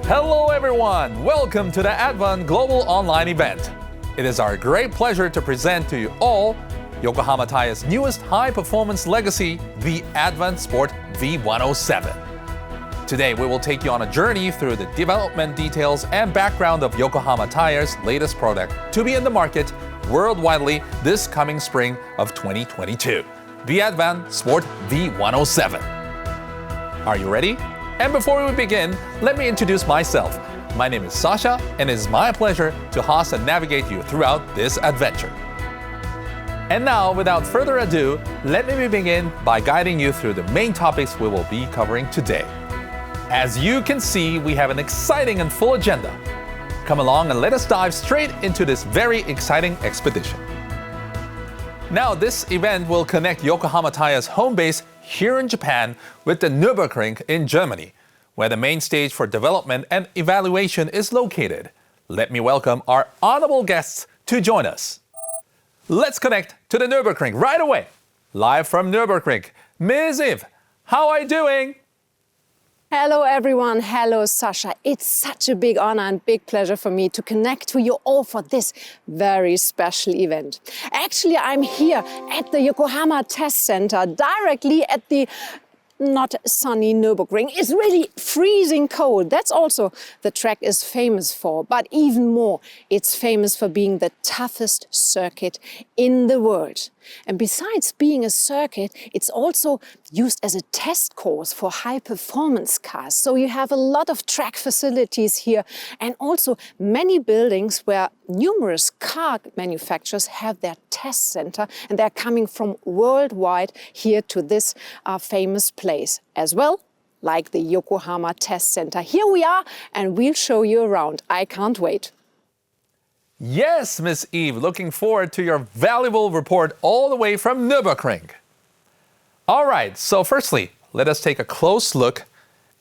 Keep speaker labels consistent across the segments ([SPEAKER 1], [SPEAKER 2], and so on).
[SPEAKER 1] Hello everyone! Welcome to the ADVAN Global Online event. It is our great pleasure to present to you all Yokohama Tire's newest high-performance legacy, the ADVAN Sport V107. Today we will take you on a journey through the development details and background of Yokohama Tire's latest product to be in the market worldwide this coming spring of 2022, the ADVAN Sport V107. Are you ready? And before we begin, let me introduce myself. My name is Sasha, and it is my pleasure to host and navigate you throughout this adventure. And now, without further ado, let me begin by guiding you through the main topics we will be covering today. As you can see, we have an exciting and full agenda. Come along and let us dive straight into this very exciting expedition. Now, this event will connect Yokohama Tire's home base here in Japan with the Nürburgring in Germany, where the main stage for development and evaluation is located. Let me welcome our honorable guests to join us. Let's connect to the Nürburgring right away. Live from Nürburgring, Ms. Eve, how are you doing?
[SPEAKER 2] Hello everyone, hello Sasha. It's such a big honor and big pleasure for me to connect to you all for this very special event. Actually, I'm here at the Yokohama Test Center, directly at the not sunny Nürburgring. It's really freezing cold. That's also the track is famous for, but even more, it's famous for being the toughest circuit in the world. And besides being a circuit, it's also used as a test course for high-performance cars. So you have a lot of track facilities here and also many buildings where numerous car manufacturers have their test center, and they're coming from worldwide here to this famous place as well, like the Yokohama Test Center. Here we are, and we'll show you around. I can't wait.
[SPEAKER 1] Yes, Miss Eve, looking forward to your valuable report all the way from Nürburgring. All right, so firstly, let us take a close look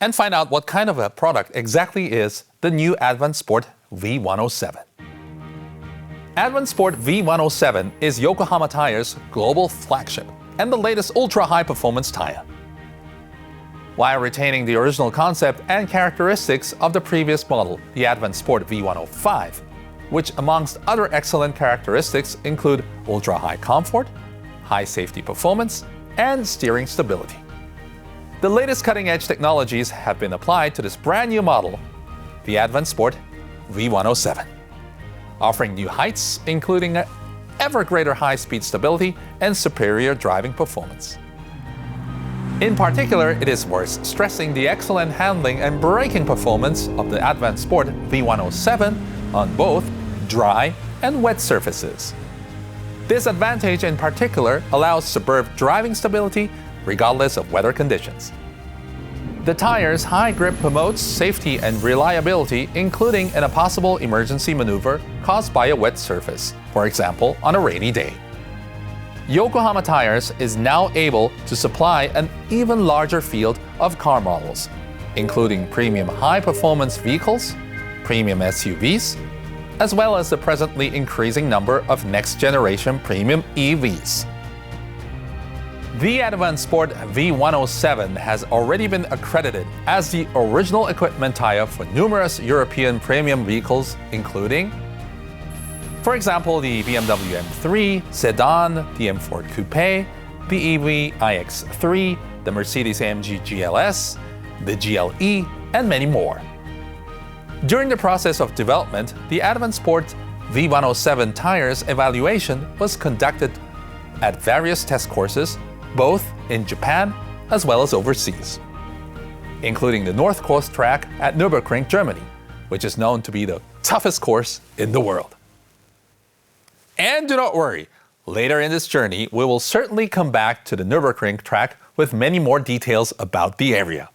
[SPEAKER 1] and find out what kind of a product exactly is the new ADVAN Sport V107. ADVAN Sport V107 is Yokohama Tire's global flagship and the latest ultra-high performance tire. While retaining the original concept and characteristics of the previous model, the ADVAN Sport V105, which amongst other excellent characteristics include ultra-high comfort, high safety performance, and steering stability. The latest cutting-edge technologies have been applied to this brand new model, the ADVAN Sport V107, offering new heights, including ever greater high-speed stability and superior driving performance. In particular, it is worth stressing the excellent handling and braking performance of the ADVAN Sport V107 on both dry and wet surfaces. This advantage in particular allows superb driving stability regardless of weather conditions. The tire's high grip promotes safety and reliability, including in a possible emergency maneuver caused by a wet surface, for example, on a rainy day. Yokohama Tires is now able to supply an even larger field of car models, including premium high-performance vehicles, premium SUVs, as well as the presently increasing number of next-generation premium EVs. The ADVAN Sport V107 has already been accredited as the original equipment tire for numerous European premium vehicles, including, for example, the BMW M3 sedan, the M4 Coupe, the EV iX3, the Mercedes-AMG GLS, the GLE, and many more. During the process of development, the ADVAN Sport V107 tires evaluation was conducted at various test courses, both in Japan as well as overseas, including the North Coast track at Nürburgring, Germany, which is known to be the toughest course in the world. And do not worry, later in this journey, we will certainly come back to the Nürburgring track with many more details about the area.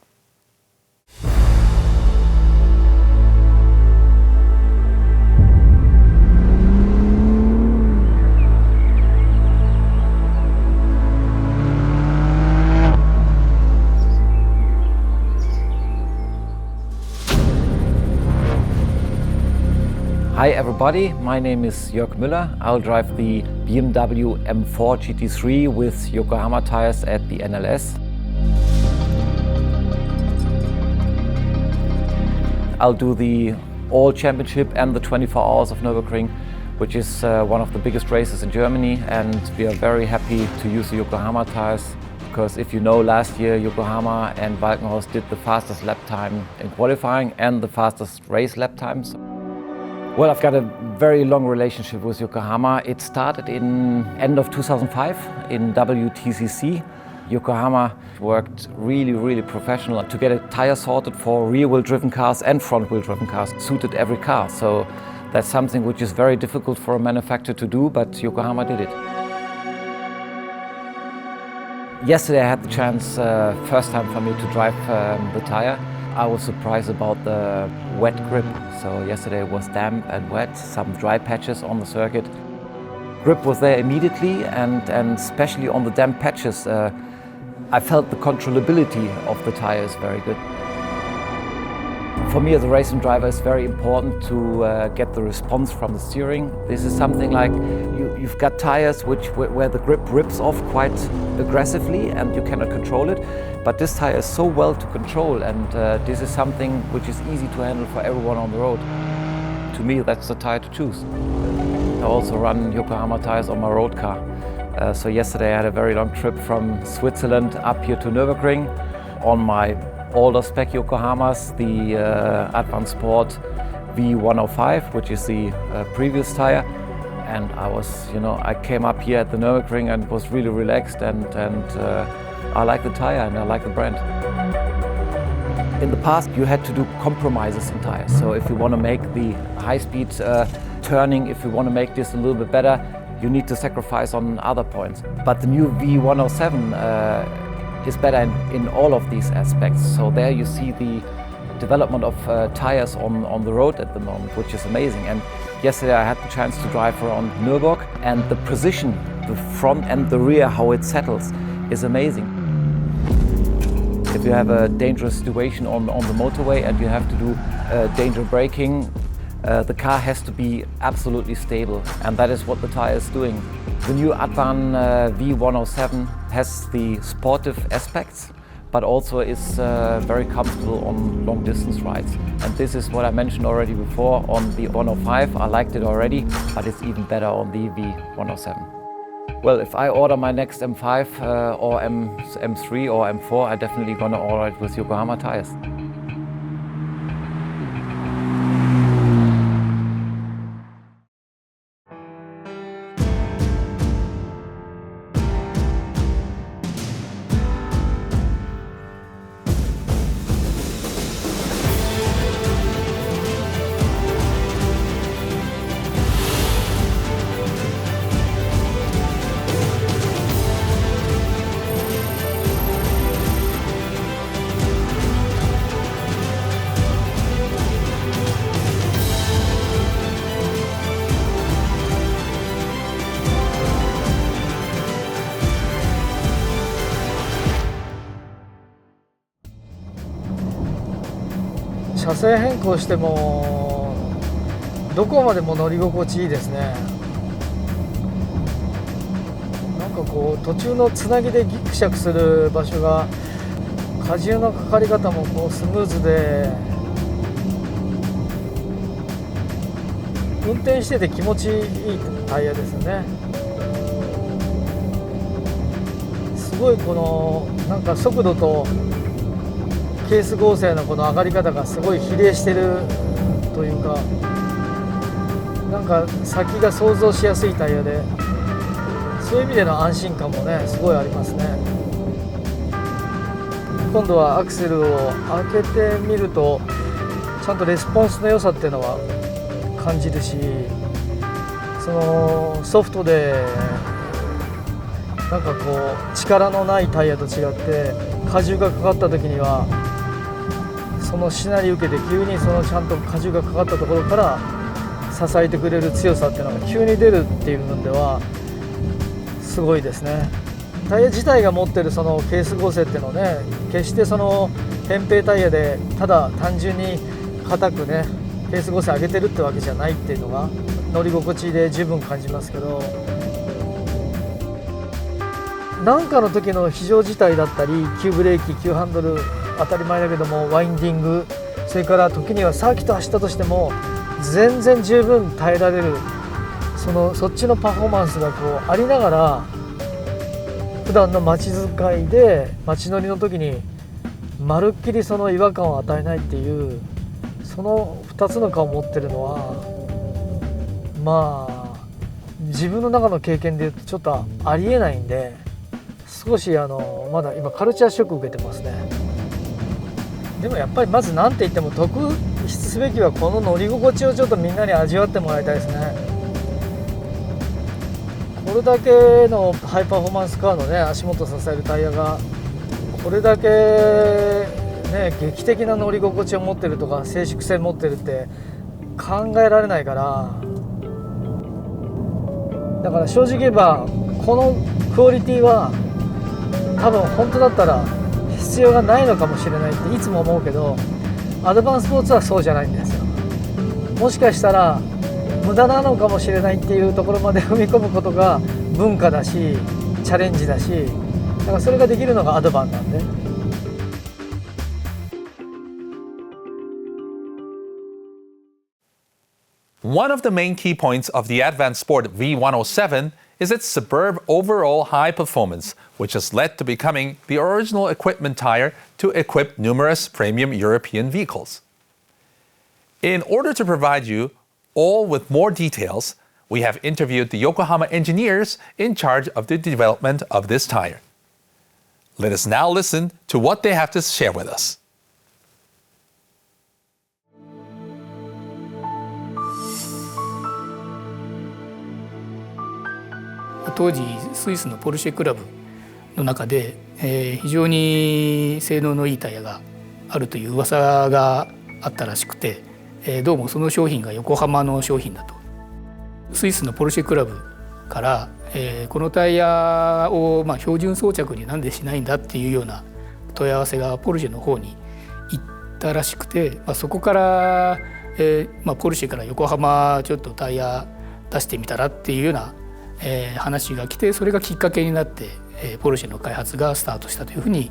[SPEAKER 3] Hi everybody, my name is Jorg Muller. I'll drive the BMW M4 GT3 with Yokohama tires at the NLS. I'll do the All Championship and the 24 Hours of Nürburgring, which is one of the biggest races in Germany, and we are very happy to use the Yokohama tires, because if you know, last year Yokohama and Walkenhorst did the fastest lap time in qualifying and the fastest race lap times. Well, I've got a very long relationship with Yokohama. It started in end of 2005 in WTCC. Yokohama worked really professional to get a tire sorted for rear-wheel driven cars and front-wheel driven cars, suited every car. So that's something which is very difficult for a manufacturer to do, but Yokohama did it. Yesterday I had the chance, first time for me to drive the tire. I was surprised about the wet grip. So yesterday it was damp and wet, some dry patches on the circuit. Grip was there immediately, and especially on the damp patches, I felt the controllability of the tire is very good. For me as a racing driver, it's very important to get the response from the steering. This is something like you've got tires where the grip rips off quite aggressively and you cannot control it. But this tire is so well to control, and this is something which is easy to handle for everyone on the road. To me, that's the tire to choose. I also run Yokohama tires on my road car. So yesterday I had a very long trip from Switzerland up here to Nürburgring on my older spec Yokohamas, the ADVAN Sport V105, which is the previous tire. And I came up here at the Nürburgring and was really relaxed, and I like the tire and I like the brand. In the past you had to do compromises in tires. So if you want to make the high-speed turning, if you want to make this a little bit better, you need to sacrifice on other points. But the new V107 is better in all of these aspects. So there you see the development of tires on the road at the moment, which is amazing. And yesterday I had the chance to drive around Nürburg, and the position, the front and the rear, how it settles, is amazing. If you have a dangerous situation on the motorway and you have to do danger braking, the car has to be absolutely stable, and that is what the tire is doing. The new ADVAN V107 has the sportive aspects, but also is very comfortable on long distance rides. And this is what I mentioned already before on the 105. I liked it already, but it's even better on the V107. Well, if I order my next M5 or M3 or M4, I'm definitely gonna order it with Yokohama tires.
[SPEAKER 4] 車線変更してもどこまでも乗り心地いいですね。なんかこう途中のつなぎでギクシャクする場所が荷重のかかり方もこうスムーズで、運転してて気持ちいいタイヤですよね。すごいこのなんか速度とケース合成のこの上がり方がすごい比例してるというか、なんか先が想像しやすいタイヤで、そういう意味での安心感もねすごいありますね。今度はアクセルを開けてみるとちゃんとレスポンスの良さっていうのは感じるし、そのソフトでなんかこう力のないタイヤと違って荷重がかかった時にはそのしなり受けて急にそのちゃんと荷重がかかったところから支えてくれる強さっていうのが急に出るっていう部分ではすごいですね。タイヤ自体が持ってるそのケース合成っていうのをね、決してその扁平タイヤでただ単純に硬くねケース合成上げてるってわけじゃないっていうのが乗り心地で十分感じますけど、何かの時の非常事態だったり急ブレーキ急ハンドル当たり前だけどもワインディングそれから時にはサーキット走ったとしても全然十分耐えられる、そっちのパフォーマンスがこうありながら、普段の街使いで街乗りの時にまるっきりその違和感を与えないっていう、その2つの顔を持ってるのは、まあ自分の中の経験でいうとちょっとありえないんで、少しまだ今カルチャーショック受けてますね。でもやっぱりまず何て言っても特筆すべきはこの乗り心地をちょっとみんなに味わってもらいたいですね。これだけのハイパフォーマンスカーのね、足元支えるタイヤがこれだけね劇的な乗り心地を持ってるとか静粛性持ってるって考えられないから、だから正直言えばこのクオリティは多分本当だったら必要がないのかもしれないっていつも思うけど、アドバンスポーツはそうじゃないんですよ。もしかしたら無駄なのかもしれないっていうところまで踏み込むことが文化だしチャレンジだし、だからそれができるのがアドバンなんで。
[SPEAKER 1] One of the main key points of the ADVAN Sport V107 is its superb overall high performance, which has led to becoming the original equipment tire to equip numerous premium European vehicles. In order to provide you all with more details, we have interviewed the Yokohama engineers in charge of the development of this tire. Let us now listen to what they have to share with us.
[SPEAKER 5] 当時スイスのポルシェクラブの中で、非常に性能のいいタイヤがあるという噂があったらしくて、どうもその商品が横浜の商品だと。スイスのポルシェクラブから、このタイヤを、標準装着になんでしないんだっていうような問い合わせがポルシェの方に行ったらしくて、そこから、ポルシェから横浜ちょっとタイヤ出してみたらっていうような話が来て、それがきっかけになって、ポルシェの開発がスタートしたというふうに、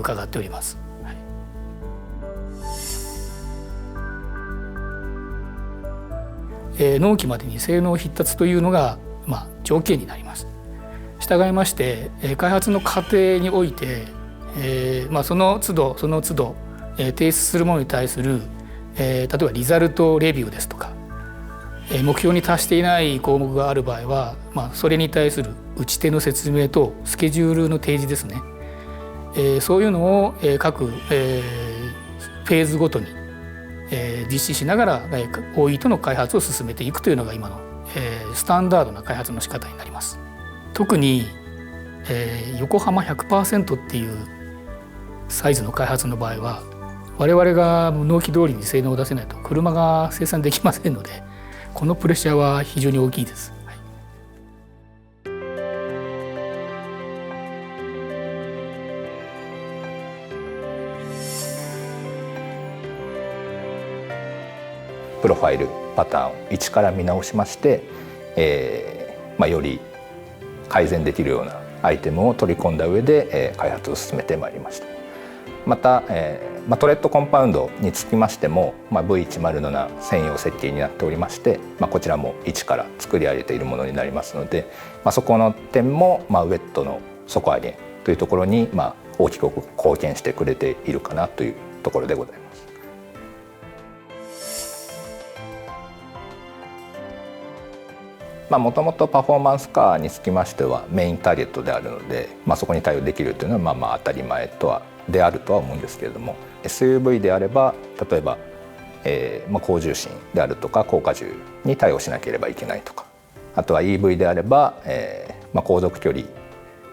[SPEAKER 5] 伺っております。納期までに性能必達というのが、条件になります。従いまして、開発の過程において、その都度提出するものに対する、例えばリザルトレビューですとか、目標に達していない項目がある場合は、それに対する打ち手の説明とスケジュールの提示ですね、そういうのを各フェーズごとに実施しながら OE との開発を進めていくというのが今のスタンダードな開発の仕方になります。特に横浜 100% っていうサイズの開発の場合は、我々が納期通りに性能を出せないと車が生産できませんので、このプレッシャーは非常に大きいです。
[SPEAKER 6] プロファイルパターンを一から見直しまして、より改善できるようなアイテムを取り込んだ上で、開発を進めてまいりました。また、トレッドコンパウンドにつきましても、V107 専用設計になっておりまして、こちらも一から作り上げているものになりますので、そこの点も、ウェットの底上げというところに、大きく貢献してくれているかなというところでございます。もともとパフォーマンスカーにつきましてはメインターゲットであるので、そこに対応できるというのは当たり前であるとは思うんですけれども、 SUV であれば例えば、高重心であるとか高荷重に対応しなければいけないとか、あとは EV であれば、航続距離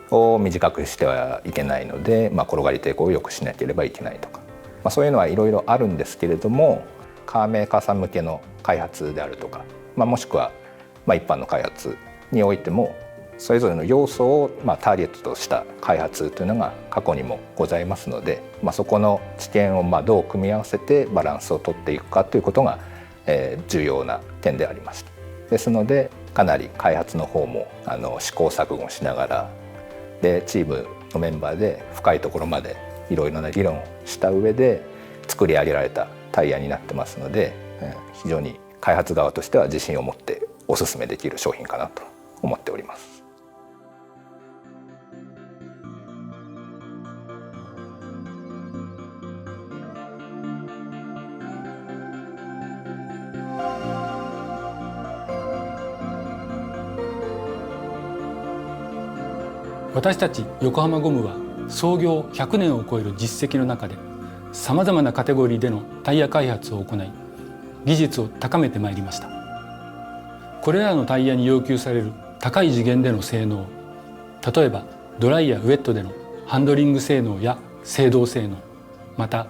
[SPEAKER 6] を短くしてはいけないので、転がり抵抗を良くしなければいけないとか、そういうのはいろいろあるんですけれども、カーメーカーさん向けの開発であるとか、もしくは一般の開発においてもそれぞれの要素をターゲットとした開発というのが過去にもございますので、そこの知見をどう組み合わせてバランスを取っていくかということが重要な点でありました。ですのでかなり開発の方も試行錯誤しながらで、チームのメンバーで深いところまでいろいろな議論をした上で作り上げられたタイヤになってますので、非常に開発側としては自信を持ってお勧めできる商品かなと思っております。
[SPEAKER 7] 私たち横浜ゴムは創業100年を超える実績の中でさまざまなカテゴリーでのタイヤ開発を行い、技術を高めてまいりました。これらのタイヤに要求される高い次元での性能、例えばドライやウェットでのハンドリング性能や制動性能、また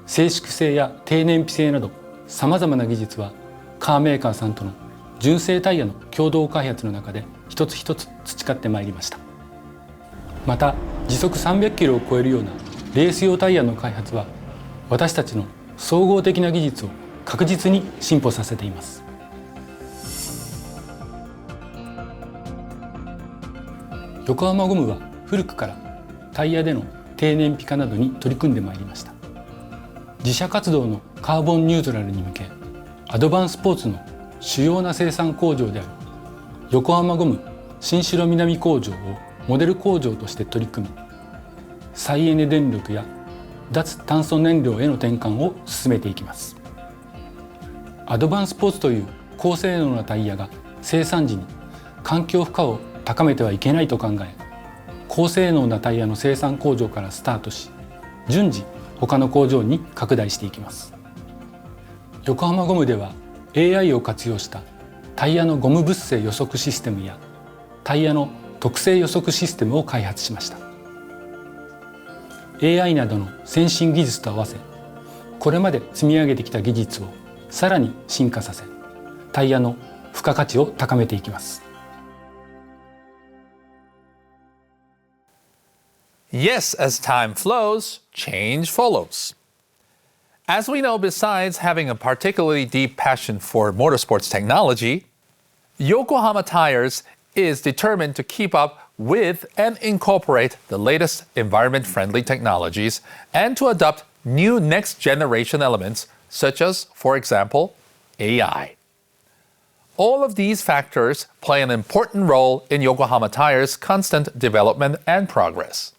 [SPEAKER 7] 静粛性や低燃費性などさまざまな技術はカーメーカーさんとの純正タイヤの共同開発の中で一つ一つ培ってまいりました。また時速300キロを超えるようなレース用タイヤの開発は私たちの総合的な技術を確実に進歩させています。横浜ゴムは古くからタイヤでの低燃費化などに取り組んでまいりました。自社活動のカーボンニュートラルに向け、アドバンスポーツの主要な生産工場である横浜ゴム新城南工場をモデル工場として取り組み、再エネ電力や脱炭素燃料への転換を進めていきます。アドバンスポーツという高性能なタイヤが生産時に環境負荷を高めてはいけないと考え、高性能なタイヤの生産工場からスタートし、順次他の工場に拡大していきます。横浜ゴムでは AI を活用したタイヤのゴム物性予測システムやタイヤの特性予測システムを開発しました。 AI などの先進技術と合わせ、これまで積み上げてきた技術をさらに進化させ、タイヤの付加価値を高めていきます。
[SPEAKER 1] Yes, as time flows, change follows. As we know, besides having a particularly deep passion for motorsports technology, Yokohama Tires is determined to keep up with and incorporate the latest environment-friendly technologies and to adopt new next-generation elements such as, for example, AI. All of these factors play an important role in Yokohama Tires' constant development and progress.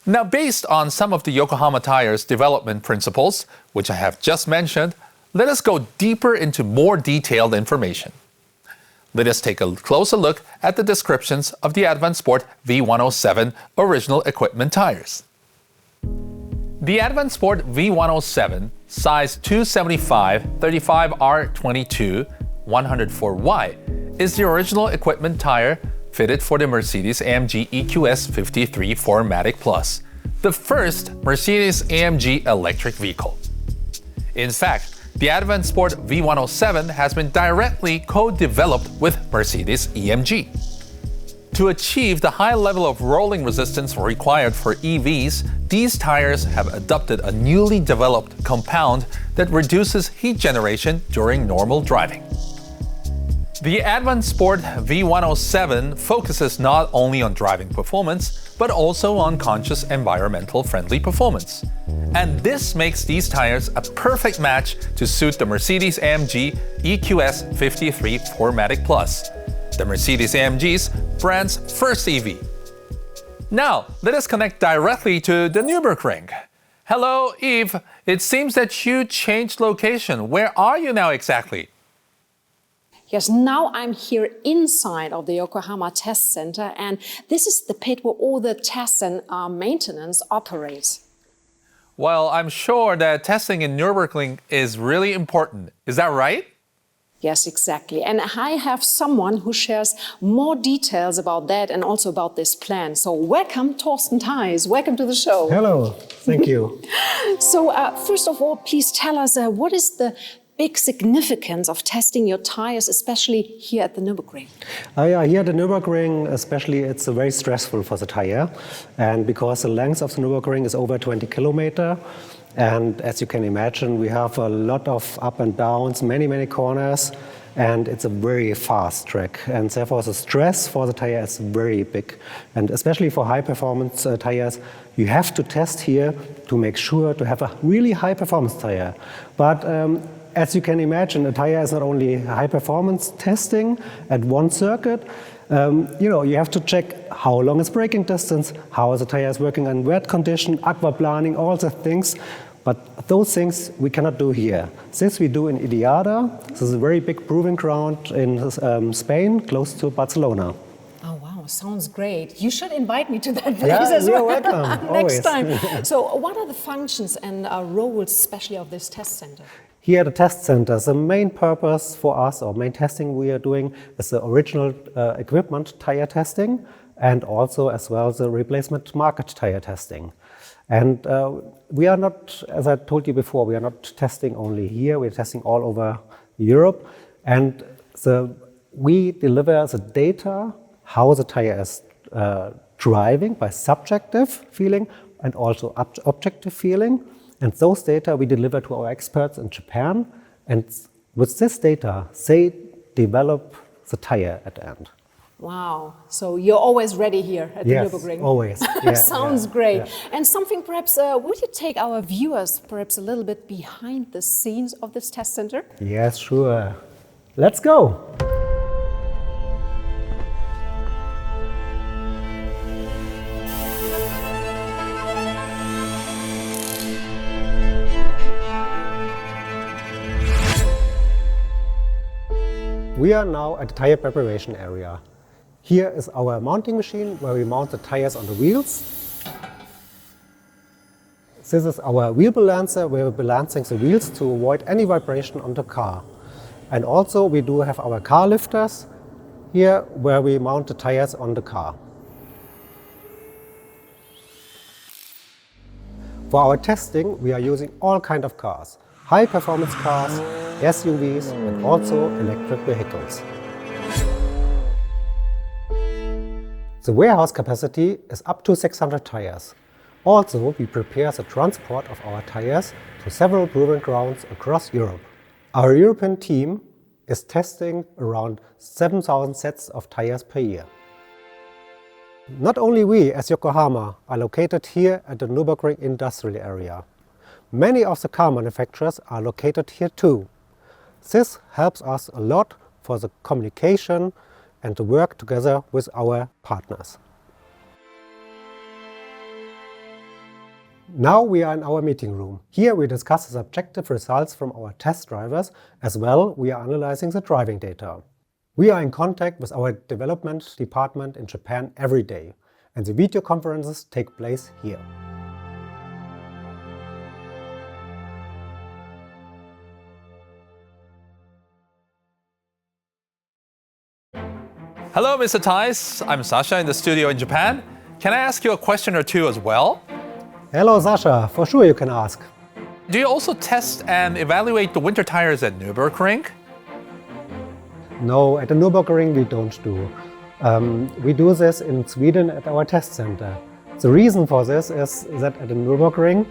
[SPEAKER 1] Now, based on some of the Yokohama Tires' development principles, which I have just mentioned, let us go deeper into more detailed information. Let us take a closer look at the descriptions of the ADVAN Sport V107 original equipment tires. The ADVAN Sport V107 size 275 35R22 104Y is the original equipment tire fitted for the Mercedes-AMG EQS 53 4MATIC Plus, the first Mercedes-AMG electric vehicle. In fact, the ADVAN Sport V107 has been directly co-developed with Mercedes-AMG. To achieve the high level of rolling resistance required for EVs, these tires have adopted a newly developed compound that reduces heat generation during normal driving. The ADVAN Sport V107 focuses not only on driving performance, but also on conscious environmental-friendly performance. And this makes these tires a perfect match to suit the Mercedes-AMG EQS 53 4MATIC Plus, the Mercedes-AMG's brand's first EV. Now, let us connect directly to the Nürburgring. Hello, Eve. It seems that you changed location. Where are you now exactly?
[SPEAKER 2] Yes, now I'm here inside of the Yokohama Test Center, and this is the pit where all the tests and maintenance operates.
[SPEAKER 1] Well, I'm sure that testing in Nürburgring is really important. Is that right?
[SPEAKER 2] Yes, exactly. And I have someone who shares more details about that and also about this plan. So welcome, Thorsten Theis. Welcome to the show.
[SPEAKER 8] Hello. Thank you.
[SPEAKER 2] So first of all, please tell us what is the big significance of testing your tires, especially here at the Nürburgring?
[SPEAKER 8] Yeah, here at the Nürburgring, especially, it's very stressful for the tire. And because the length of the Nürburgring is over 20 kilometers, and as you can imagine, we have a lot of up and downs, many corners, and it's a very fast track. And therefore, the stress for the tire is very big. And especially for high-performance tires, You have to test here to make sure to have a really high performance tire. But as you can imagine, a tire is not only high performance testing at one circuit. You have to check how long is braking distance, how the tire is working in wet condition, aquaplaning, all the things. But those things we cannot do here. This we do in Idiada. This is a very big proving ground in Spain, close to Barcelona.
[SPEAKER 2] Oh, wow, sounds great. You should invite me to that place
[SPEAKER 8] Yeah,
[SPEAKER 2] as well.
[SPEAKER 8] you're welcome.
[SPEAKER 2] Next
[SPEAKER 8] Always.
[SPEAKER 2] time. So what are the functions and roles, especially of this test center?
[SPEAKER 8] Here at the test center, the main purpose for us, or main testing we are doing, is the original equipment tire testing, and also as well the replacement market tire testing. And we are not, as I told you before, we are not testing only here, we're testing all over Europe. And we deliver the data, how the tire is driving by subjective feeling and also objective feeling. And those data we deliver to our experts in Japan. And with this data, they develop the tire at the end.
[SPEAKER 2] Wow, so you're always ready here at the Nürburgring.
[SPEAKER 8] Always. Yeah,
[SPEAKER 2] Sounds great.
[SPEAKER 8] Yeah.
[SPEAKER 2] And something perhaps, would you take our viewers perhaps a little bit behind the scenes of this test center?
[SPEAKER 8] Yes, sure. Let's go. We are now at the tire preparation area. Here is our mounting machine where we mount the tires on the wheels. This is our wheel balancer where we're balancing the wheels to avoid any vibration on the car. And also we do have our car lifters here where we mount the tires on the car. For our testing we are using all kinds of cars. High performance cars, SUVs and also electric vehicles. The warehouse capacity is up to 600 tires. Also, we prepare the transport of our tires to several proving grounds across Europe. Our European team is testing around 7,000 sets of tires per year. Not only we as Yokohama are located here at the Nürburgring industrial area. Many of the car manufacturers are located here too. This helps us a lot for the communication and to work together with our partners. Now we are in our meeting room. Here we discuss the subjective results from our test drivers, as well we are analyzing the driving data. We are in contact with our development department in Japan every day, and the video conferences take place here.
[SPEAKER 1] Hello, Mr. Theis. I'm Sasha in the studio in Japan. Can I ask you a question or two as well?
[SPEAKER 8] Hello, Sasha. For sure you can ask.
[SPEAKER 1] Do you also test and evaluate the winter tires at Nürburgring?
[SPEAKER 8] No, at the Nürburgring we don't do. We do this in Sweden at our test center. The reason for this is that at the Nürburgring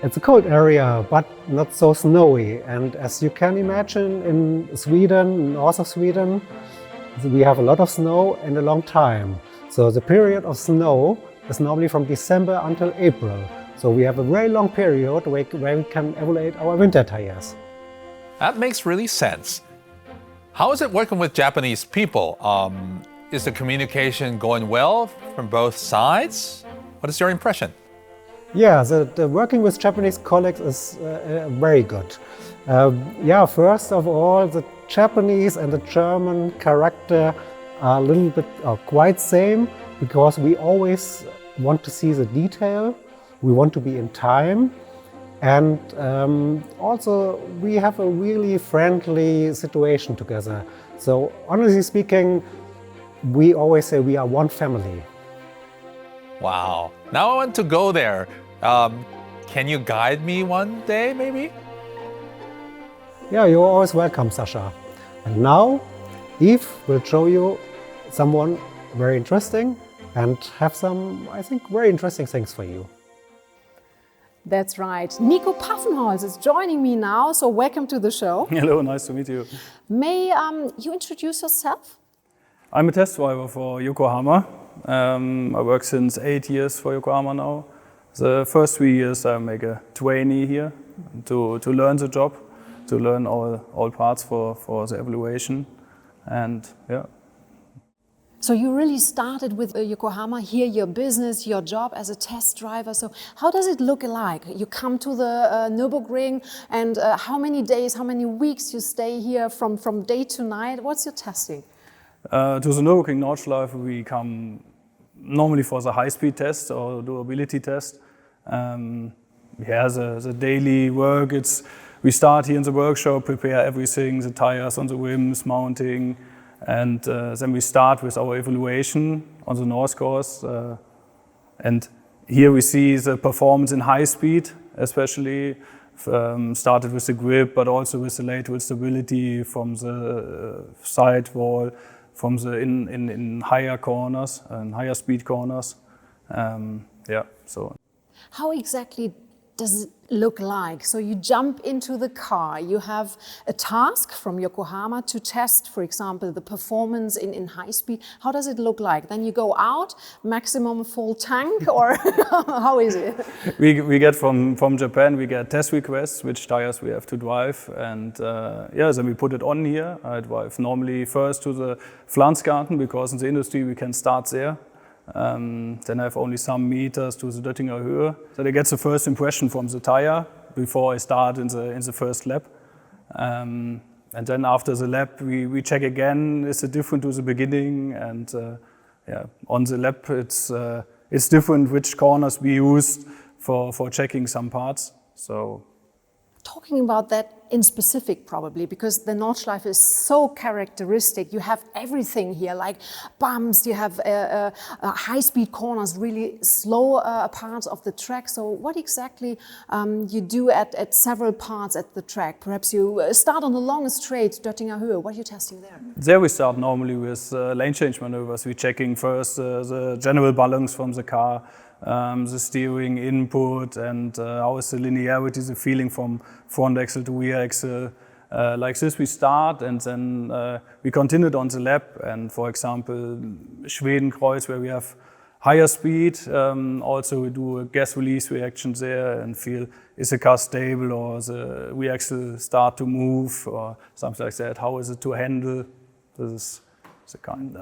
[SPEAKER 8] it's a cold area, but not so snowy. And as you can imagine, in Sweden, north of Sweden, we have a lot of snow and a long time. So the period of snow is normally from December until April. So we have a very long period where we can evaluate our winter tires.
[SPEAKER 1] That makes really sense. How is it working with Japanese people? Is the communication going well from both sides? What is your impression?
[SPEAKER 8] Yeah, the working with Japanese colleagues is very good. First of all, the Japanese and the German character are a little bit quite same, because we always want to see the detail, we want to be in time, and also we have a really friendly situation together. So honestly speaking, we always say we are one family.
[SPEAKER 1] Wow. Now I want to go there. Can you guide me one day, maybe?
[SPEAKER 8] Yeah, you're always welcome, Sasha. And now, Eve will show you someone very interesting and have some, I think, very interesting things for you.
[SPEAKER 2] That's right. Nico Paffenholz is joining me now, so welcome to the show.
[SPEAKER 9] Hello, nice to meet you.
[SPEAKER 2] May you introduce yourself?
[SPEAKER 9] I'm a test driver for Yokohama. I work since 8 years for Yokohama now. The first 3 years I make a trainee here to learn the job, to learn all parts for the evaluation, and yeah.
[SPEAKER 2] So you really started with Yokohama here, your business, your job as a test driver. So how does it look like? You come to the Nürburgring, and how many days, how many weeks you stay here from day to night? What's your testing?
[SPEAKER 9] To the Nürburgring Nordschleife we come normally for the high-speed test or durability test. The daily work, we start here in the workshop, prepare everything, the tires on the rims, mounting, and then we start with our evaluation on the North course. And here we see the performance in high speed, especially started with the grip, but also with the lateral stability from the sidewall, from the in higher corners and higher speed corners. So.
[SPEAKER 2] How exactly does it look like? So you jump into the car, you have a task from Yokohama to test, for example, the performance in high speed. How does it look like? Then you go out, maximum full tank, or how is it?
[SPEAKER 9] We get from Japan, we get test requests, which tires we have to drive, and then we put it on here. I drive normally first to the Flansgarten, because in the industry we can start there. Then I have only some meters to the Döttinger Höhe. So I get the first impression from the tire before I start in the first lap. And then after the lap we check again, is it different to the beginning? And on the lap it's different which corners we used for checking some parts. So.
[SPEAKER 2] Talking about that in specific probably, because the Nordschleife is so characteristic. You have everything here, like bumps, you have high-speed corners, really slow parts of the track. So what exactly you do at several parts at the track? Perhaps you start on the longest straight, Döttinger Höhe. What are you testing there?
[SPEAKER 9] There we start normally with lane change maneuvers. We're checking first the general balance from the car, the steering input, and how is the linearity, the feeling from front axle to rear axle. Like this we start, and then we continued on the lap, and for example Schwedenkreuz, where we have higher speed, also we do a gas release reaction there and feel, is the car stable or the rear axle start to move or something like that, how is it to handle. This is the kind.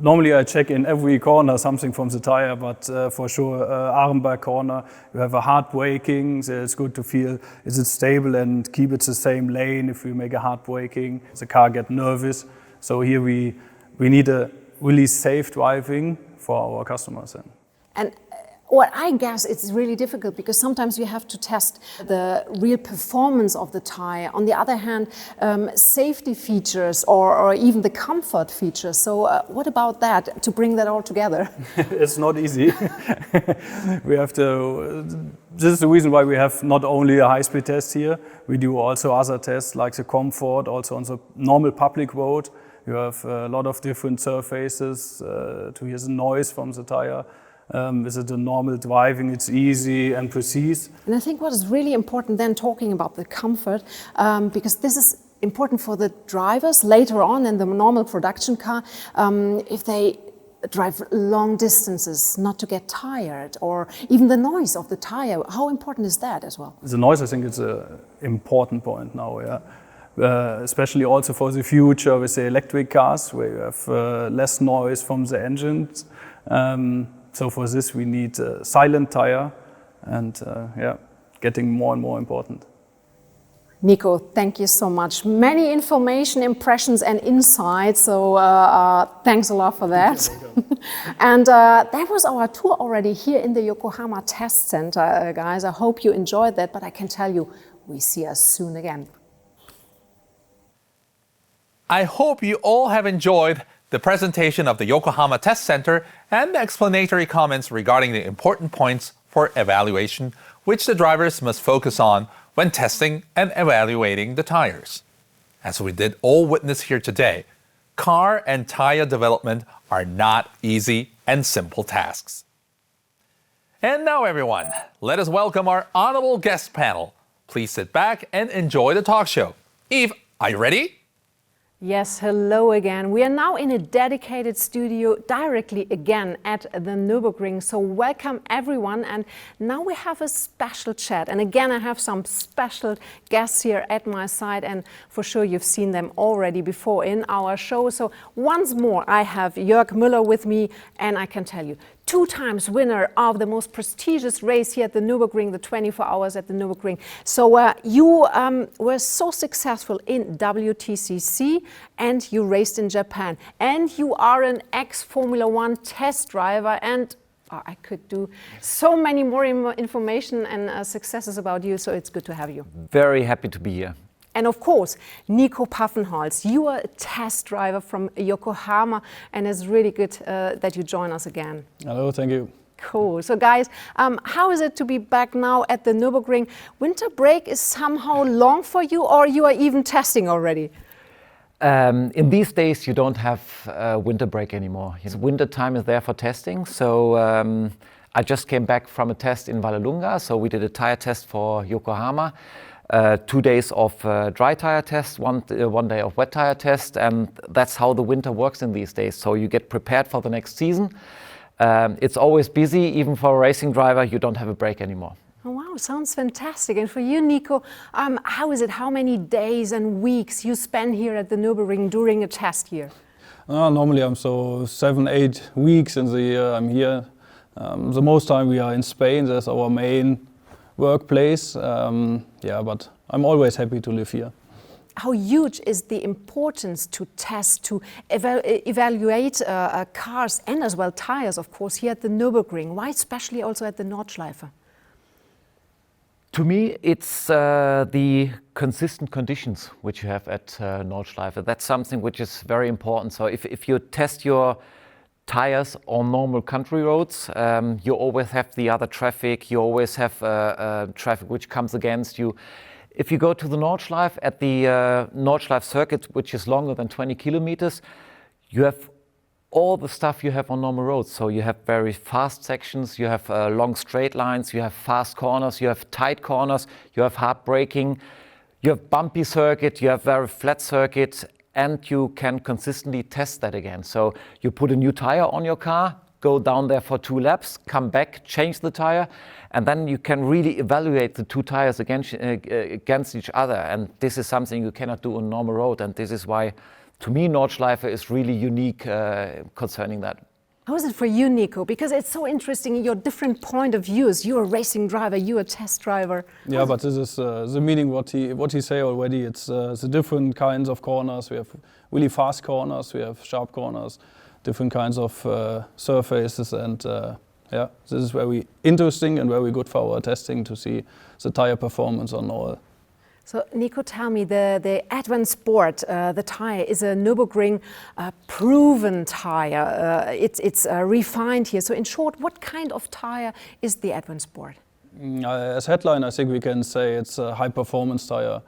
[SPEAKER 9] Normally I check in every corner something from the tire, but for sure Armberg corner, you have a hard braking, so it's good to feel, is it stable and keep it the same lane. If we make a hard braking, the car get nervous. So here we need a really safe driving for our customers.
[SPEAKER 2] And what I guess it's really difficult, because sometimes you have to test the real performance of the tire. On the other hand, safety features or even the comfort features. So what about that, to bring that all together?
[SPEAKER 9] It's not easy. We have to, this is the reason why we have not only a high-speed test here, we do also other tests like the comfort, also on the normal public road. You have a lot of different surfaces to hear the noise from the tire. Is it a normal driving? It's easy and precise.
[SPEAKER 2] And I think what is really important then, talking about the comfort, because this is important for the drivers later on in the normal production car, if they drive long distances, not to get tired, or even the noise of the tire. How important is that as well?
[SPEAKER 9] The noise, I think, is an important point now, yeah. Especially also for the future with the electric cars, where you have less noise from the engines. So for this we need a silent tire, and getting more and more important.
[SPEAKER 2] Nico, thank you so much. Many information, impressions and insights, so thanks a lot for that. And that was our tour already here in the Yokohama Test Center, guys. I hope you enjoyed that, but I can tell you, we see us soon again.
[SPEAKER 1] I hope you all have enjoyed the presentation of the Yokohama Test Center and the explanatory comments regarding the important points for evaluation which the drivers must focus on when testing and evaluating the tires. As we did all witness here today, car and tire development are not easy and simple tasks. And now everyone, let us welcome our honorable guest panel. Please sit back and enjoy the talk show. Eve, are you ready?
[SPEAKER 2] Yes, hello again. We are now in a dedicated studio directly again at the Nürburgring. So welcome everyone, and now we have a special chat. And again, I have some special guests here at my side, and for sure you've seen them already before in our show. So once more, I have Jorg Muller with me, and I can tell you, 2 times winner of the most prestigious race here at the Nürburgring, the 24 hours at the Nürburgring. So you were so successful in WTCC and you raced in Japan. And you are an ex-Formula 1 test driver, and I could do so many more information and successes about you, so it's good to have you.
[SPEAKER 3] Very happy to be here.
[SPEAKER 2] And of course, Nico Paffenholz, you are a test driver from Yokohama, and it's really good that you join us again.
[SPEAKER 9] Hello, thank you.
[SPEAKER 2] Cool. So guys, how is it to be back now at the Nürburgring? Winter break is somehow long for you, or you are even testing already?
[SPEAKER 3] In these days, you don't have winter break anymore. Winter time is there for testing. So I just came back from a test in Vallelunga. So we did a tire test for Yokohama. 2 days of dry tire test, one day of wet tire test, and that's how the winter works in these days. So you get prepared for the next season. It's always busy, even for a racing driver, you don't have a break anymore.
[SPEAKER 2] Oh, wow, sounds fantastic. And for you, Nico, how is it, how many days and weeks you spend here at the Nürburgring during a test here?
[SPEAKER 9] Normally I'm so 7-8 weeks in the year I'm here. The most time we are in Spain, that's our main workplace. Yeah, but I'm always happy to live here.
[SPEAKER 2] How huge is the importance to test, to evaluate cars and as well tires, of course, here at the Nürburgring? Why especially also at the Nordschleife?
[SPEAKER 3] To me, it's the consistent conditions which you have at Nordschleife. That's something which is very important. So if you test your tires on normal country roads, you always have the other traffic, you always have traffic which comes against you. If you go to the Nordschleife, at the Nordschleife circuit, which is longer than 20 kilometers, you have all the stuff you have on normal roads. So you have very fast sections, you have long straight lines, you have fast corners, you have tight corners, you have hard braking, you have bumpy circuit, you have very flat circuit, and you can consistently test that again. So you put a new tire on your car, go down there for 2 laps, come back, change the tire, and then you can really evaluate the 2 tires against each other. And this is something you cannot do on normal road, and this is why, to me, Nordschleife is really unique concerning that.
[SPEAKER 2] How is it for you, Nico? Because it's so interesting, your different point of views. You're a racing driver, you're a test driver.
[SPEAKER 9] Yeah, but this is the meaning what he say already. It's the different kinds of corners. We have really fast corners, we have sharp corners, different kinds of surfaces, and yeah, this is very interesting and very good for our testing to see the tire performance on all.
[SPEAKER 2] So, Nico, tell me, the ADVAN Sport, the tire, is a Nürburgring proven tire. It's refined here. So, in short, what kind of tire is the ADVAN Sport?
[SPEAKER 9] As headline, I think we can say it's a high-performance tire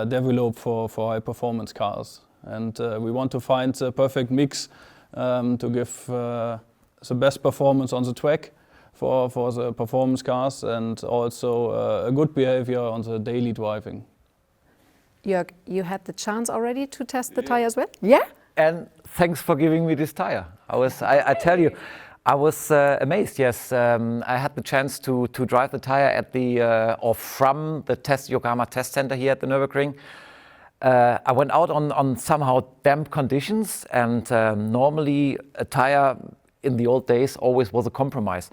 [SPEAKER 9] developed for high-performance cars. And we want to find the perfect mix to give the best performance on the track for the performance cars, and also a good behavior on the daily driving.
[SPEAKER 2] Jorg, you had the chance already to test the tire as well? Yeah?
[SPEAKER 3] And thanks for giving me this tire. I tell you, I was amazed. Yes, I had the chance to drive the tire at the or from the Yokohama test center here at the Nürburgring. I went out on somehow damp conditions, and normally a tire in the old days always was a compromise.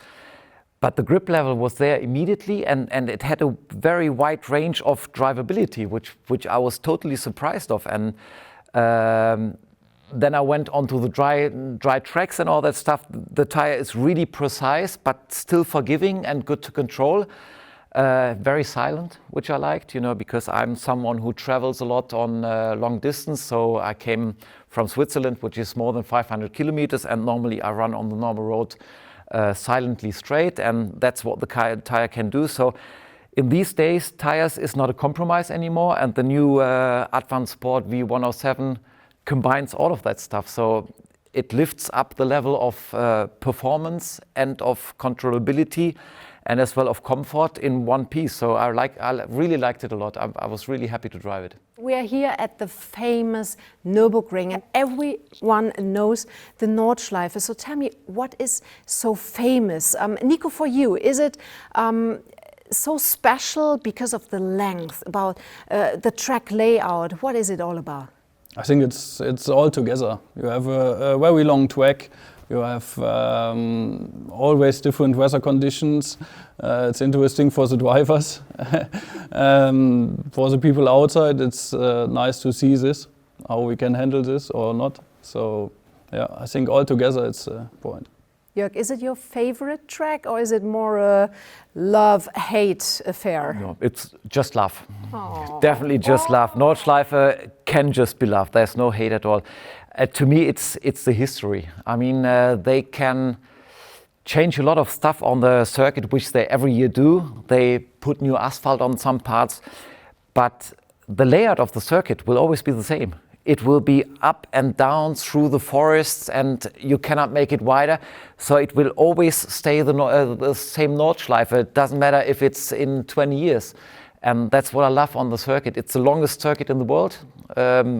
[SPEAKER 3] But the grip level was there immediately, and it had a very wide range of drivability, which I was totally surprised of. And then I went onto the dry tracks and all that stuff. The tire is really precise, but still forgiving and good to control. Very silent, which I liked, because I'm someone who travels a lot on long distance. So I came from Switzerland, which is more than 500 kilometers, and normally I run on the normal road silently straight, and that's what the tire can do. So in these days, tires is not a compromise anymore, and the new ADVAN Sport V107 combines all of that stuff. So it lifts up the level of performance and of controllability, and as well of comfort in one piece. So I really liked it a lot. I was really happy to drive it.
[SPEAKER 2] We are here at the famous Nürburgring, and everyone knows the Nordschleife. So tell me, what is so famous? Nico, for you, is it so special because of the length, about the track layout? What is it all about?
[SPEAKER 9] I think it's all together. You have a very long track. You have always different weather conditions. It's interesting for the drivers. For the people outside, it's nice to see this, how we can handle this or not. So yeah, I think all together it's a point.
[SPEAKER 2] Jorg, is it your favorite track, or is it more a love-hate affair?
[SPEAKER 3] No, it's just love.
[SPEAKER 2] Aww.
[SPEAKER 3] Definitely just love. Nordschleife can just be love. There's no hate at all. To me, it's the history. I mean, they can change a lot of stuff on the circuit, which they every year do. They put new asphalt on some parts, but the layout of the circuit will always be the same. It will be up and down through the forests, and you cannot make it wider. So it will always stay the same Nordschleife. It doesn't matter if it's in 20 years. And that's what I love on the circuit. It's the longest circuit in the world,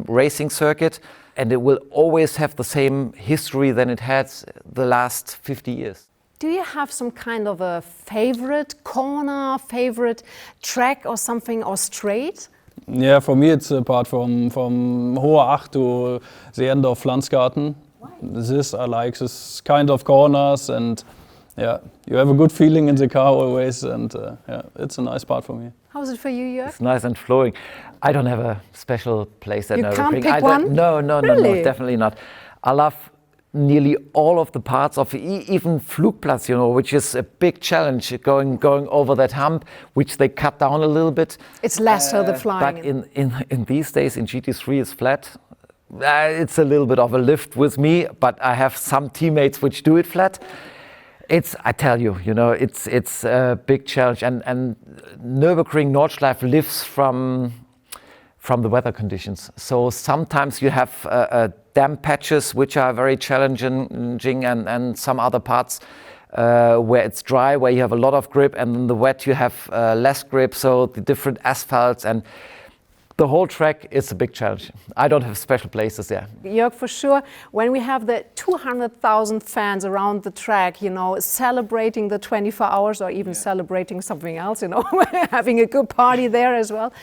[SPEAKER 3] racing circuit, and it will always have the same history than it had the last 50 years.
[SPEAKER 2] Do you have some kind of a favorite corner, favorite track or something, or straight?
[SPEAKER 9] Yeah, for me it's apart from Hohe Acht to the end of Pflanzgarten.
[SPEAKER 2] Why?
[SPEAKER 9] This I like, this kind of corners, and yeah, you have a good feeling in the car always, and yeah, it's a nice part for me.
[SPEAKER 2] How's it for you, Jorg?
[SPEAKER 3] It's nice and flowing. I don't have a special place at
[SPEAKER 2] You
[SPEAKER 3] Nürburgring.
[SPEAKER 2] can't pick one?
[SPEAKER 3] No,
[SPEAKER 2] Really?
[SPEAKER 3] definitely not. I love nearly all of the parts of even Flugplatz, you know, which is a big challenge, going over that hump, which they cut down a little bit.
[SPEAKER 2] It's less for the flying.
[SPEAKER 3] But in these days, in GT3 it's flat. It's a little bit of a lift with me, but I have some teammates which do it flat. I tell you, you know, it's a big challenge, and Nürburgring Nordschleife lives from the weather conditions. So sometimes you have damp patches which are very challenging, and some other parts where it's dry, where you have a lot of grip, and in the wet you have less grip. So the different asphalts and the whole track is a big challenge. I don't have special places there.
[SPEAKER 2] Jorg, for sure, when we have the 200,000 fans around the track, you know, celebrating the 24 hours or even celebrating something else, you know, having a good party there as well,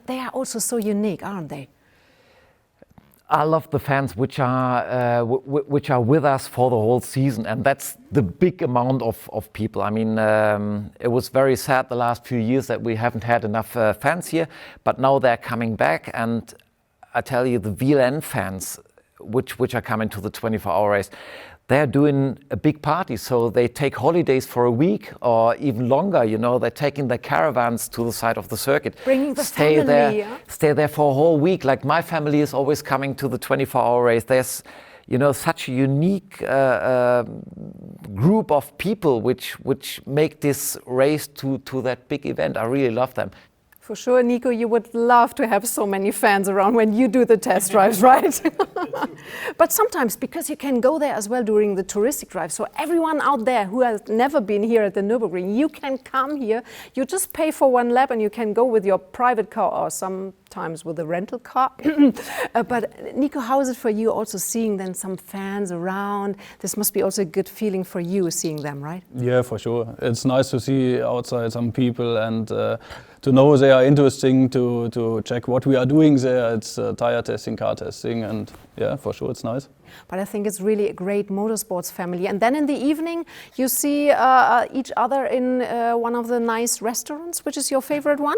[SPEAKER 2] they are also so unique, aren't they?
[SPEAKER 3] I love the fans which are with us for the whole season, and that's the big amount of people. I mean, it was very sad the last few years that we haven't had enough fans here, but now they're coming back, and I tell you, the VLN fans which are coming to the 24-hour race, they're doing a big party. So they take holidays for a week or even longer, you know, they're taking their caravans to the side of the circuit.
[SPEAKER 2] Bringing the family, yeah?
[SPEAKER 3] Stay there for a whole week. Like my family is always coming to the 24-hour race. There's, you know, such a unique group of people which make this race to that big event. I really love them.
[SPEAKER 2] For sure, Nico, you would love to have so many fans around when you do the test drives, right? But sometimes, because you can go there as well during the touristic drive, so everyone out there who has never been here at the Nürburgring, you can come here, you just pay for one lap and you can go with your private car or sometimes with a rental car. But Nico, how is it for you also seeing then some fans around? This must be also a good feeling for you seeing them, right?
[SPEAKER 9] Yeah, for sure. It's nice to see outside some people, and to know they are interesting to check what we are doing there. It's tire testing, car testing, and yeah, for sure it's nice.
[SPEAKER 2] But I think it's really a great motorsports family. And then in the evening, you see each other in one of the nice restaurants. Which is your favorite one?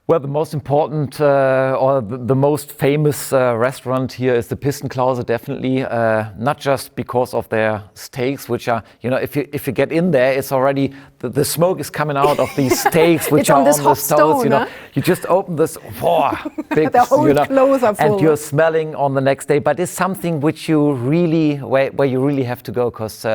[SPEAKER 3] Well, the most important or the most famous restaurant here is the Pistenklause, definitely. Not just because of their steaks, which are, you know, if you get in there, it's already, the smoke is coming out of these steaks, which are on the stoves, you know.
[SPEAKER 2] Huh?
[SPEAKER 3] You just open this, big,
[SPEAKER 2] the whole
[SPEAKER 3] you know,
[SPEAKER 2] clothes are full.
[SPEAKER 3] And you're smelling on the next day. But it's something which you really, where you really have to go, because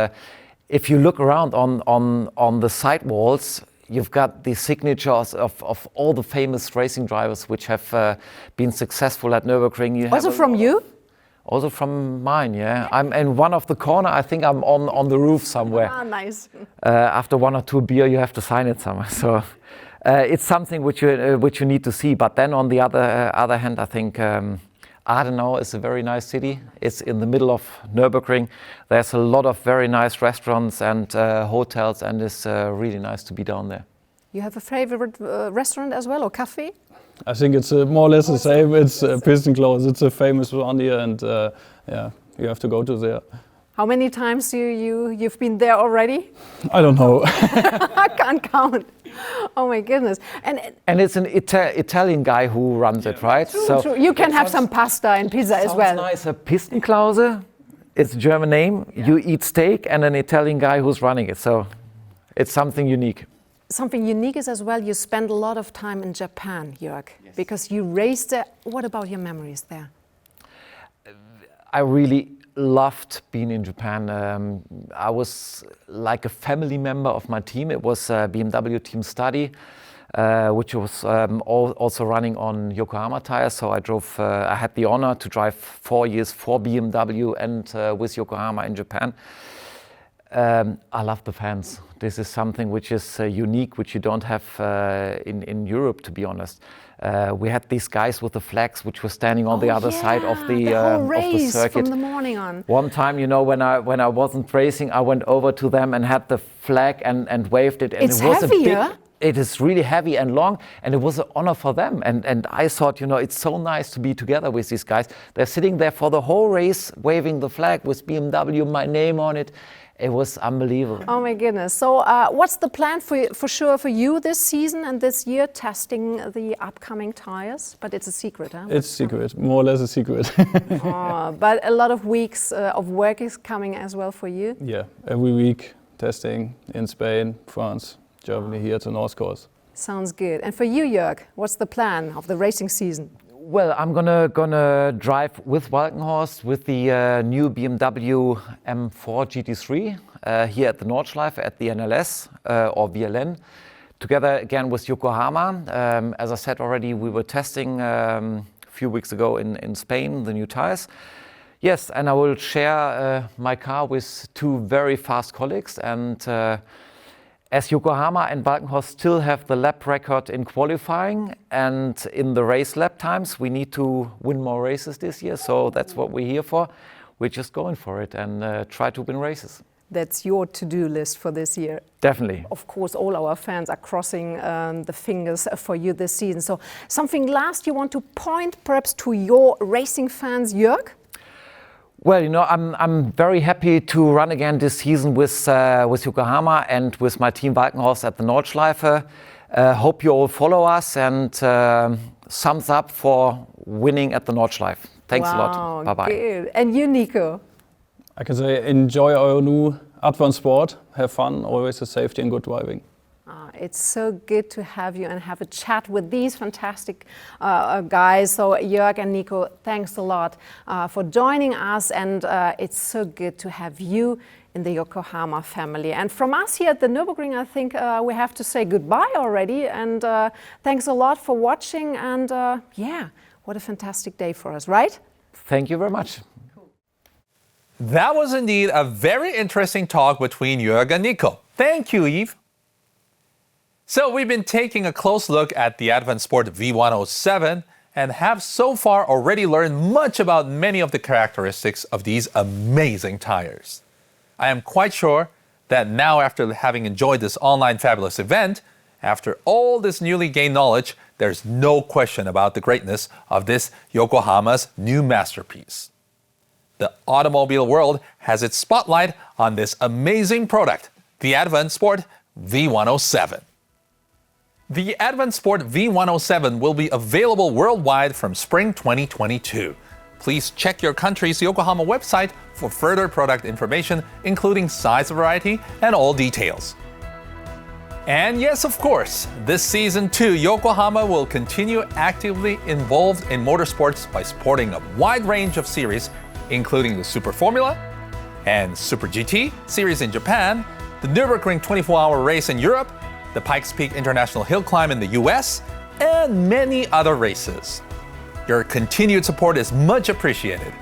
[SPEAKER 3] if you look around on the side walls, you've got the signatures of all the famous racing drivers which have been successful at Nürburgring.
[SPEAKER 2] Also from you?
[SPEAKER 3] Also from mine, yeah. I'm in one of the corner. I think I'm on the roof somewhere.
[SPEAKER 2] Ah, nice.
[SPEAKER 3] After 1 or 2 beer, you have to sign it somewhere. So it's something which you need to see. But then on the other hand, I think Adenauer is a very nice city. It's in the middle of Nürburgring. There's a lot of very nice restaurants and hotels, and it's really nice to be down there.
[SPEAKER 2] You have a favorite restaurant as well, or cafe?
[SPEAKER 9] I think it's more or less the same. It's Pistenkloß. It's a famous one here, and yeah, you have to go to there.
[SPEAKER 2] How many times you've been there already?
[SPEAKER 9] I don't know.
[SPEAKER 2] I can't count. Oh my goodness!
[SPEAKER 3] And it's an Italian guy who runs it, right?
[SPEAKER 2] True. You can have some pasta and pizza as well.
[SPEAKER 3] Nice. A Pistenkloß. It's a German name. Yeah. You eat steak and an Italian guy who's running it. So it's something unique.
[SPEAKER 2] Something unique is as well, you spend a lot of time in Japan, Jorg, yes, because you raced there. What about your memories there?
[SPEAKER 3] I really loved being in Japan. I was like a family member of my team. It was a BMW Team Study, which was also running on Yokohama tires. So I had the honor to drive 4 years for BMW and with Yokohama in Japan. I love the fans. This is something which is unique, which you don't have in Europe, to be honest. We had these guys with the flags, which were standing on the other side of the circuit.
[SPEAKER 2] From the morning on.
[SPEAKER 3] One time, you know, when I wasn't racing, I went over to them and had the flag and waved it. And
[SPEAKER 2] it's heavier.
[SPEAKER 3] It is really heavy and long, and it was an honor for them. And I thought, you know, it's so nice to be together with these guys. They're sitting there for the whole race, waving the flag with BMW, my name on it. It was unbelievable.
[SPEAKER 2] Oh my goodness. So what's the plan for you this season and this year, testing the upcoming tires? But it's a secret, huh?
[SPEAKER 9] It's secret, more or less a secret.
[SPEAKER 2] But a lot of weeks of work is coming as well for you?
[SPEAKER 9] Yeah, every week testing in Spain, France, Germany, here to North Coast.
[SPEAKER 2] Sounds good. And for you, Jorg, what's the plan of the racing season?
[SPEAKER 3] Well, I'm gonna drive with Walkenhorst with the new BMW M4 GT3 here at the Nordschleife at the NLS or VLN, together again with Yokohama. As I said already, we were testing a few weeks ago in Spain the new tires. Yes, and I will share my car with 2 very fast colleagues, and as Yokohama and Walkenhorst still have the lap record in qualifying and in the race lap times, we need to win more races this year. So that's what we're here for. We're just going for it and try to win races.
[SPEAKER 2] That's your to-do list for this year.
[SPEAKER 3] Definitely.
[SPEAKER 2] Of course, all our fans are crossing the fingers for you this season. So something last you want to point perhaps to your racing fans, Jorg?
[SPEAKER 3] Well, you know, I'm very happy to run again this season with Yokohama and with my team Walkenhorst at the Nordschleife. Hope you all follow us, and thumbs up for winning at the Nordschleife. Thanks a lot. Bye-bye.
[SPEAKER 2] Good. And you, Nico?
[SPEAKER 9] I can say enjoy our new ADVAN Sport. Have fun, always a safety and good driving.
[SPEAKER 2] It's so good to have you and have a chat with these fantastic guys. So Jorg and Nico, thanks a lot for joining us, and it's so good to have you in the Yokohama family. And from us here at the Nürburgring, I think we have to say goodbye already, and thanks a lot for watching, and yeah, what a fantastic day for us, right?
[SPEAKER 3] Thank you very much.
[SPEAKER 1] That was indeed a very interesting talk between Jorg and Nico. Thank you, Yves. So we've been taking a close look at the ADVAN Sport V107 and have so far already learned much about many of the characteristics of these amazing tires. I am quite sure that now, after having enjoyed this online fabulous event, after all this newly gained knowledge, there's no question about the greatness of this Yokohama's new masterpiece. The automobile world has its spotlight on this amazing product, the ADVAN Sport V107. The ADVAN Sport V107 will be available worldwide from spring 2022. Please check your country's Yokohama website for further product information, including size variety and all details. And yes, of course, this season too, Yokohama will continue actively involved in motorsports by supporting a wide range of series, including the Super Formula and Super GT series in Japan, the Nürburgring 24-hour race in Europe, the Pikes Peak International Hill Climb in the US, and many other races. Your continued support is much appreciated.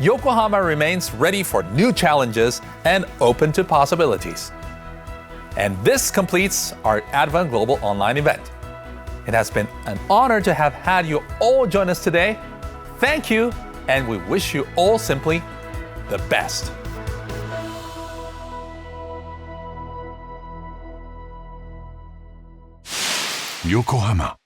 [SPEAKER 1] Yokohama remains ready for new challenges and open to possibilities. And this completes our ADVAN Global Online event. It has been an honor to have had you all join us today. Thank you, and we wish you all simply the best.
[SPEAKER 10] Yokohama